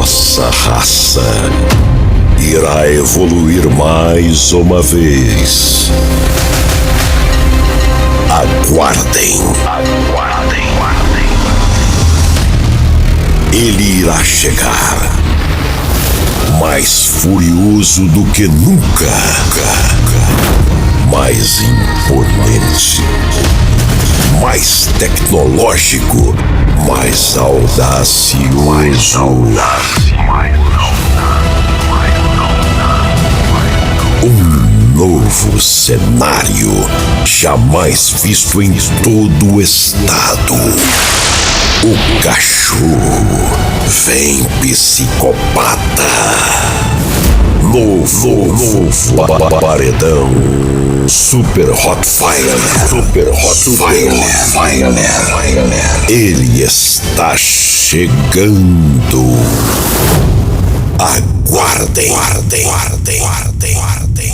Nossa raça irá evoluir mais uma vez. Aguardem. Ele irá chegar mais furioso do que nunca, mais imponente, mais tecnológico, mais audacioso. Um novo cenário jamais visto em todo o estado. O cachorro vem psicopata. Novo paredão. Super Rottweiler. Ele está chegando. Aguardem.